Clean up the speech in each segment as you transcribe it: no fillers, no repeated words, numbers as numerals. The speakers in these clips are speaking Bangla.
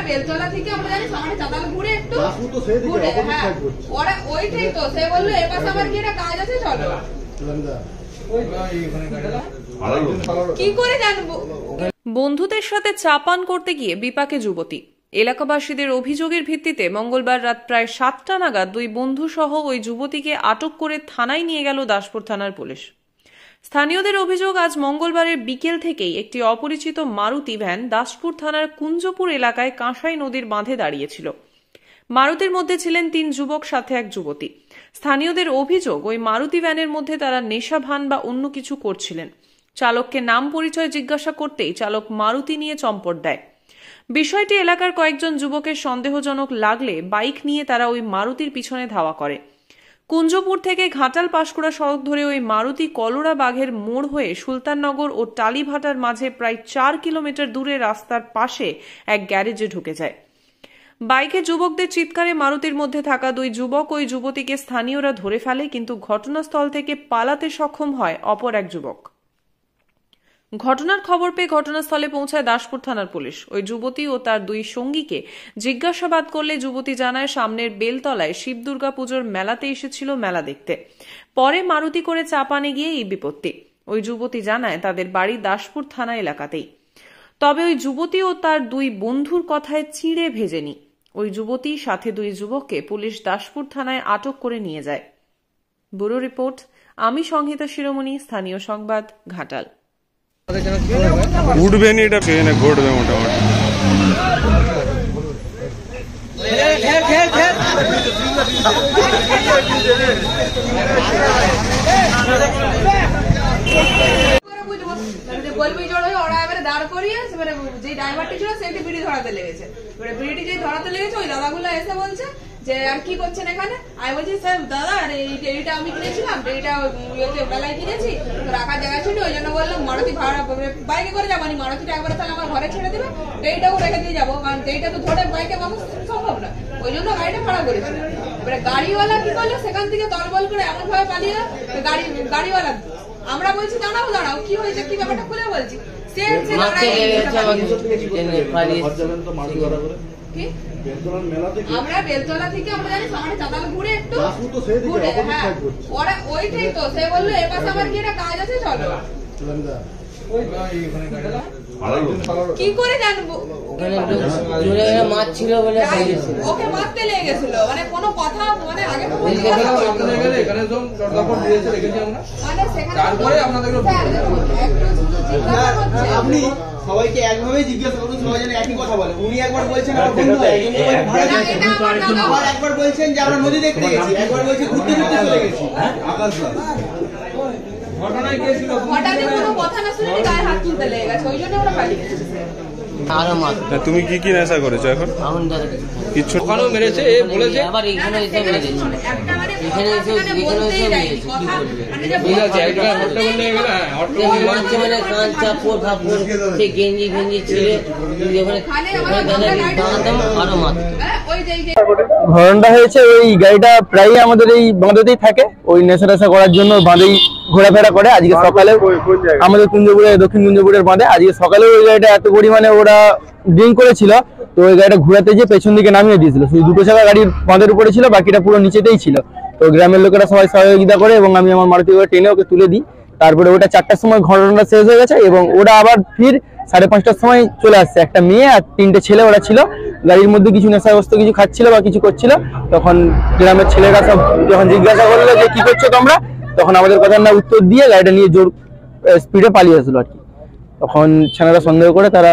বেলতলা থেকে আমরা জানি সামনে চাতাল ঘুরে একটু ঘুরে, হ্যাঁ ওরা ওইটাই তো সে বললো এপাশে আমার কি একটা কাজ আছে চলো, কি করে জানবো। বন্ধুদের সাথে চা পান করতে গিয়ে বিপাকে যুবতী। এলাকাবাসীদের অভিযোগের ভিত্তিতে মঙ্গলবার রাত প্রায় 7টা নাগাদ দুই বন্ধু সহ ওই যুবতীকে আটক করে থানায় নিয়ে গেল দাসপুর থানার পুলিশ। স্থানীয়দের অভিযোগ, আজ মঙ্গলবারের বিকেল থেকেই একটি অপরিচিত মারুতি ভ্যান দাসপুর থানার কুঞ্জপুর এলাকায় কাঁসাই নদীর বাঁধে দাঁড়িয়েছিল। মারুতির মধ্যে ছিলেন 3 যুবক, সাথে এক যুবতী। স্থানীয়দের অভিযোগ, ওই মারুতি ভ্যানের মধ্যে তারা নেশা ভান বা অন্য কিছু করছিলেন। চালককে নাম পরিচয় জিজ্ঞাসা করতেই চালক মারুতি নিয়ে চম্পট দেয়। বিষয়টি এলাকার কয়েকজন যুবকের সন্দেহজনক লাগলে বাইক নিয়ে তারা ওই মারুতির পিছনে ধাওয়া করে। কুঞ্জপুর থেকে ঘাটাল পাঁশকুড়া সড়ক ধরে ওই মারুতি কলোরা বাঘের মোড় হয়ে সুলতাননগর ও টালিভাটার মাঝে প্রায় 4 কিলোমিটার দূরে রাস্তার পাশে এক গ্যারেজে ঢুকে যায়। বাইকে যুবকদের চিৎকারে মারুতির মধ্যে থাকা 2 যুবক ওই যুবতীকে স্থানীয়রা ধরে ফেলে, কিন্তু ঘটনাস্থল থেকে পালাতে সক্ষম হয় অপর এক যুবক। ঘটনার খবর পেয়ে ঘটনাস্থলে পৌঁছায় দাসপুর থানার পুলিশ। ওই যুবতী ও তার 2 সঙ্গীকে জিজ্ঞাসাবাদ করলে যুবতী জানায় সামনের বেলতলায় শিব দুর্গা পুজোর মেলাতে এসেছিল মেলা দেখতে, পরে মারুতি করে চা পানে গিয়ে এই বিপত্তি। ওই যুবতী জানায় তাদের বাড়ি দাসপুর থানা এলাকাতেই। তবে ওই যুবতী ও তার 2 বন্ধুর কথায় চিড়ে ভেজেনি। ওই যুবতী সাথে 2 যুবককে পুলিশ দাসপুর থানায় আটক করে নিয়ে যায়। ব্যুরো রিপোর্ট, আমি সংহিতা শিরোমণি, স্থানীয় সংবাদ, ঘাটাল। উঠবে নি, এটা পেয়ে ঘটবে মোটামুটি। বলবি জড় হয়ে ওরা এবারে দাঁড় করিয়ে যে ড্রাইভারটি ছিল সেটি বিড়ি ধরাতে লেগেছে। এবারে বিড়িটি যে ধরাতে লেগেছে ওই দাদাগুলো এসে বলছে যে আর কি করছেন এখানে। আমি বলছি স্যার দাদা এইটা আমি কিনেছিলাম, এইটা বেলায় কিনেছি, তো রাখার জায়গা ছিল, ওই জন্য বললাম মারুতি ভাড়া বাইকে করে যাবো, মারুতিটা একবারে তাহলে আমার ঘরে ছেড়ে দেবে, এইটাও রেখে দিয়ে যাবো, কারণ এইটা তো ধরে বাইকে মানুষ সম্ভব না, ওই জন্য গাড়িটা ভাড়া করেছিল। এবারে গাড়িওয়ালা কি করলো, সেখান থেকে তলবল করে এমন ভাবে পালিয়ে গাড়িওয়ালা, আমরা বলছি দাঁড়াও দাঁড়াও কি হয়েছে কি ব্যাপারটা খুলে বলছি, আমরা বেলতলা থেকে আমরা জানি সামনে চাতাল ঘুরে একটু ঘুরে, হ্যাঁ ওরা ওইটাই তো সে বললো এপাশে আমার কি একটা কাজ আছে চলো, কি করে জানবো। মারছিল বলে ওকে মারতে লেগে গেছিল, মানে কোনো কথা মানে আগে আপনি সবাইকে একভাবে জিজ্ঞাসা করুন, সবাই যেন একই কথা বলে। উনি একবার বলছেন একবার বলছেন যে আমরা নদী দেখতে গেছি, একবার বলছেন ঘুরতে ঘুরতে চলে গেছি। তুমি কি কি নেশা করেছো এখন? কিছু ওখানেও মেরেছে, বলেছে আবার এখানে এসে মেরেছে, এখানে এসে মানে কান চাপড় ফাপড় সে গেঞ্জি ফেঞ্জি ছিঁড়ে আরো মারত। ঘটনাটা হয়েছে ওই গাড়িটা প্রায় আমাদের এই বাঁধেতেই থাকে, ওই নেশা টেশা করার জন্য বাঁধেই ঘোরাফেরা করে। আজকে সকালে আমাদের কুঞ্জপুরে দক্ষিণ কুঞ্জপুরের বাঁধে আজকে সকালে ওই গাড়িটা এত পরিমাণে ওরা ড্রিঙ্ক করেছিল, তো ওই গাড়িটা ঘোরাতে গিয়ে পেছন দিকে নামিয়ে দিয়েছিল। শুধু 2টো চাকা গাড়ির বাঁধের উপরে ছিল, বাকিটা পুরো নিচেতেই ছিল। তো গ্রামের লোকেরা সবাই সহযোগিতা করে এবং আমি আমার মারুতি করে টেনে ওকে তুলে দিই। তারপরে ওটা 4টার সময় ঘটনাটা শেষ হয়ে গেছে এবং ওরা আবার ফির 5:30টার সময় চলে আসছে। একটা মেয়ে আর 3টে ছেলে ওরা ছিল, গাড়ির মধ্যে কিছু নেশাগ্রস্ত কিছু খাচ্ছিল বা কিছু করছিল। তখন গ্রামের ছেলেরা সব যখন জিজ্ঞাসা করলো যে কি করছো তোমরা, তখন আমাদের কথা না উত্তর দিয়ে গাড়িটা নিয়ে জোর স্পিডে পালিয়ে আসলো আর কি। তখন ছেলেরা সন্দেহ করে তারা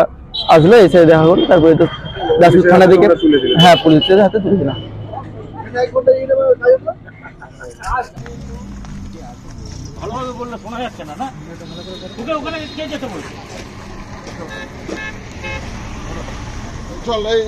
আসলো, এসে দেখা করলো, তারপরে তো দাসপুর থানা থেকে হ্যাঁ পুলিশের হাতে তুলে দিলাম। ভালোভাবে বললে শোনা যাচ্ছে না, না ওখানে কে যেতে বলছে? চল এই